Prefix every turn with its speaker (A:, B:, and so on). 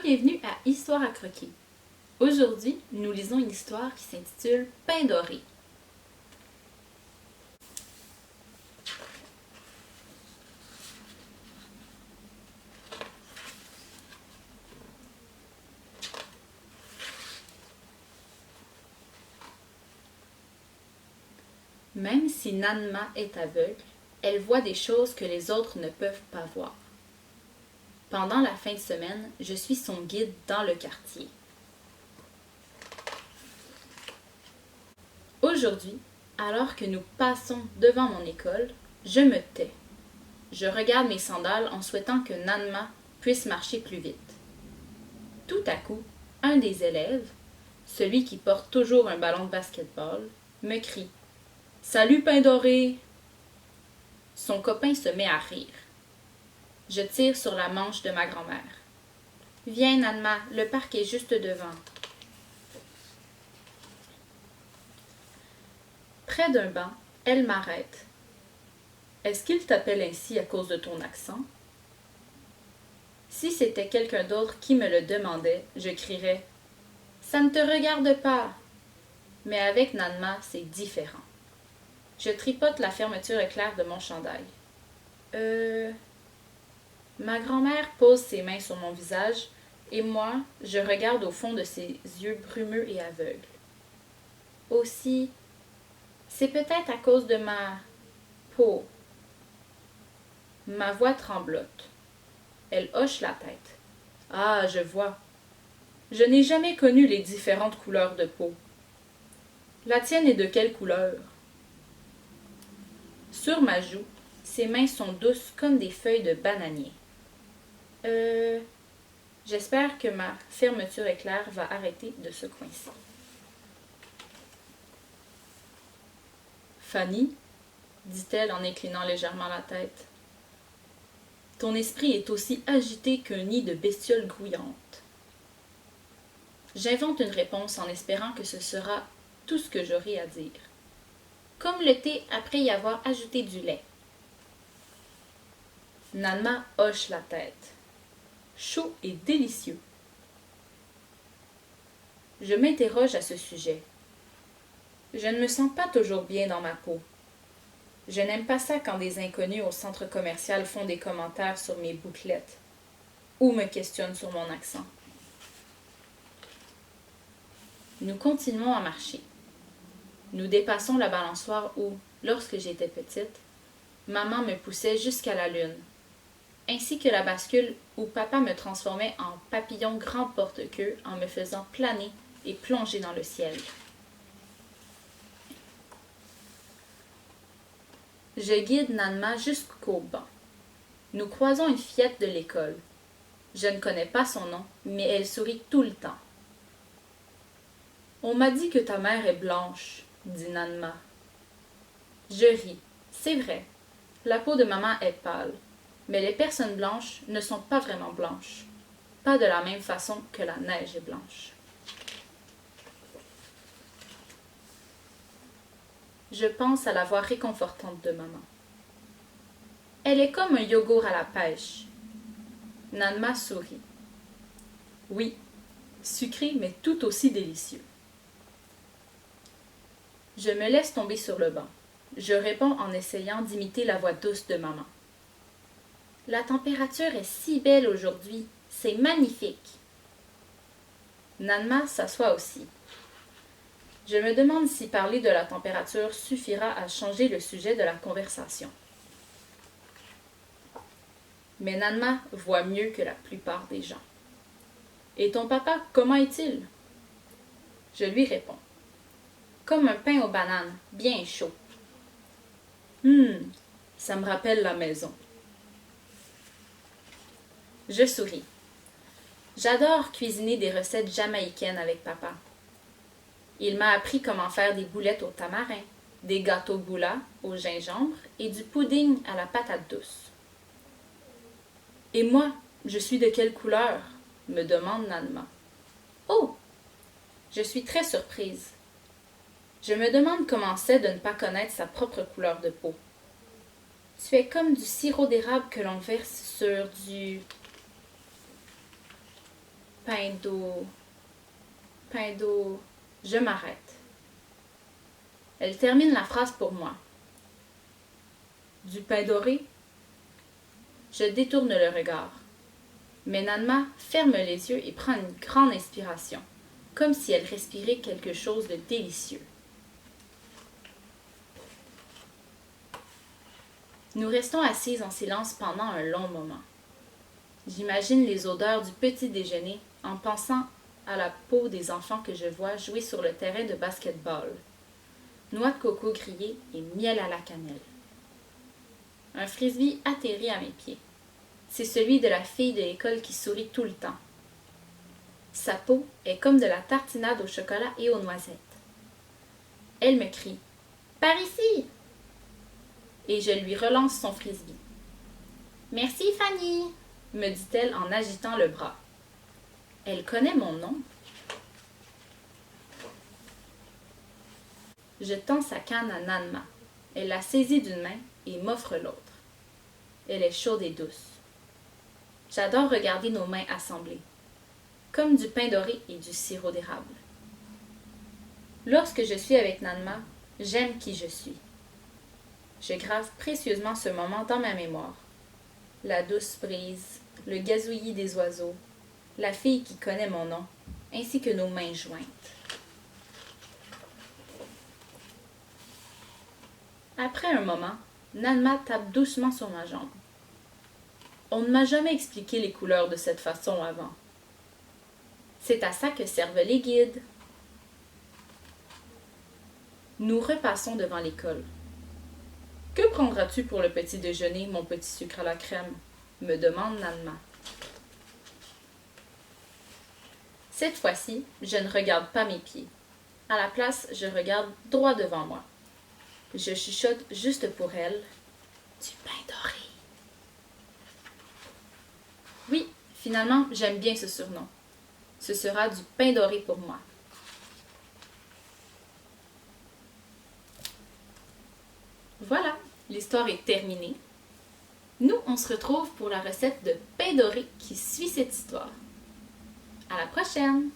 A: Bienvenue à Histoire à croquer. Aujourd'hui, nous lisons une histoire qui s'intitule Pain doré. Même si Nanma est aveugle, elle voit des choses que les autres ne peuvent pas voir. Pendant la fin de semaine, je suis son guide dans le quartier. Aujourd'hui, alors que nous passons devant mon école, je me tais. Je regarde mes sandales en souhaitant que Nanma puisse marcher plus vite. Tout à coup, un des élèves, celui qui porte toujours un ballon de basketball, me crie « Salut, pain doré !» Son copain se met à rire. Je tire sur la manche de ma grand-mère. « Viens, Nanma, le parc est juste devant. » Près d'un banc, elle m'arrête. « Est-ce qu'il t'appelle ainsi à cause de ton accent? » Si c'était quelqu'un d'autre qui me le demandait, je crierais « Ça ne te regarde pas !» Mais avec Nanma, c'est différent. Je tripote la fermeture éclair de mon chandail. Ma grand-mère pose ses mains sur mon visage et moi, je regarde au fond de ses yeux brumeux et aveugles. Aussi, c'est peut-être à cause de ma peau. Ma voix tremblote. Elle hoche la tête. Ah, je vois. Je n'ai jamais connu les différentes couleurs de peau. La tienne est de quelle couleur? Sur ma joue, ses mains sont douces comme des feuilles de bananier. J'espère que ma fermeture éclair va arrêter de se coincer. Fanny, dit-elle en inclinant légèrement la tête, ton esprit est aussi agité qu'un nid de bestioles grouillantes. J'invente une réponse en espérant que ce sera tout ce que j'aurai à dire. Comme le thé après y avoir ajouté du lait. Nanma hoche la tête. Chaud et délicieux. Je m'interroge à ce sujet. Je ne me sens pas toujours bien dans ma peau. Je n'aime pas ça quand des inconnus au centre commercial font des commentaires sur mes bouclettes ou me questionnent sur mon accent. Nous continuons à marcher. Nous dépassons la balançoire où, lorsque j'étais petite, maman me poussait jusqu'à la lune, ainsi que la bascule où papa me transformait en papillon grand porte-queue en me faisant planer et plonger dans le ciel. Je guide Nanma jusqu'au banc. Nous croisons une fillette de l'école. Je ne connais pas son nom, mais elle sourit tout le temps. « On m'a dit que ta mère est blanche, » dit Nanma. Je ris. C'est vrai. La peau de maman est pâle, mais les personnes blanches ne sont pas vraiment blanches. Pas de la même façon que la neige est blanche. Je pense à la voix réconfortante de maman. Elle est comme un yogourt à la pêche. Nanma sourit. Oui, sucré mais tout aussi délicieux. Je me laisse tomber sur le banc. Je réponds en essayant d'imiter la voix douce de maman. La température est si belle aujourd'hui, c'est magnifique. Nanma s'assoit aussi. Je me demande si parler de la température suffira à changer le sujet de la conversation. Mais Nanma voit mieux que la plupart des gens. Et ton papa, comment est-il? Je lui réponds. Comme un pain aux bananes, bien chaud. Ça me rappelle la maison. Je souris. J'adore cuisiner des recettes jamaïcaines avec papa. Il m'a appris comment faire des boulettes au tamarin, des gâteaux goula au gingembre et du pudding à la patate douce. Et moi, je suis de quelle couleur? Me demande Nanma. Oh! Je suis très surprise. Je me demande comment c'est de ne pas connaître sa propre couleur de peau. Tu es comme du sirop d'érable que l'on verse sur du... pain d'eau, pain d'eau. Je m'arrête. Elle termine la phrase pour moi. Du pain doré? Je détourne le regard. Mais Nanma ferme les yeux et prend une grande inspiration, comme si elle respirait quelque chose de délicieux. Nous restons assises en silence pendant un long moment. J'imagine les odeurs du petit déjeuner en pensant à la peau des enfants que je vois jouer sur le terrain de basket-ball. Noix de coco grillée et miel à la cannelle. Un frisbee atterrit à mes pieds. C'est celui de la fille de l'école qui sourit tout le temps. Sa peau est comme de la tartinade au chocolat et aux noisettes. Elle me crie « Par ici !» et je lui relance son frisbee. « Merci, Fanny !» me dit-elle en agitant le bras. Elle connaît mon nom. Je tends sa canne à Nanma. Elle la saisit d'une main et m'offre l'autre. Elle est chaude et douce. J'adore regarder nos mains assemblées, comme du pain doré et du sirop d'érable. Lorsque je suis avec Nanma, j'aime qui je suis. Je grave précieusement ce moment dans ma mémoire. La douce brise, le gazouillis des oiseaux, la fille qui connaît mon nom, ainsi que nos mains jointes. Après un moment, Nanma tape doucement sur ma jambe. On ne m'a jamais expliqué les couleurs de cette façon avant. C'est à ça que servent les guides. Nous repassons devant l'école. « Que prendras-tu pour le petit déjeuner, mon petit sucre à la crème ?» me demande Nanma. Cette fois-ci, je ne regarde pas mes pieds. À la place, je regarde droit devant moi. Je chuchote juste pour elle. Du pain doré. Oui, finalement, j'aime bien ce surnom. Ce sera du pain doré pour moi. Voilà, l'histoire est terminée. Nous, on se retrouve pour la recette de pain doré qui suit cette histoire. À la prochaine!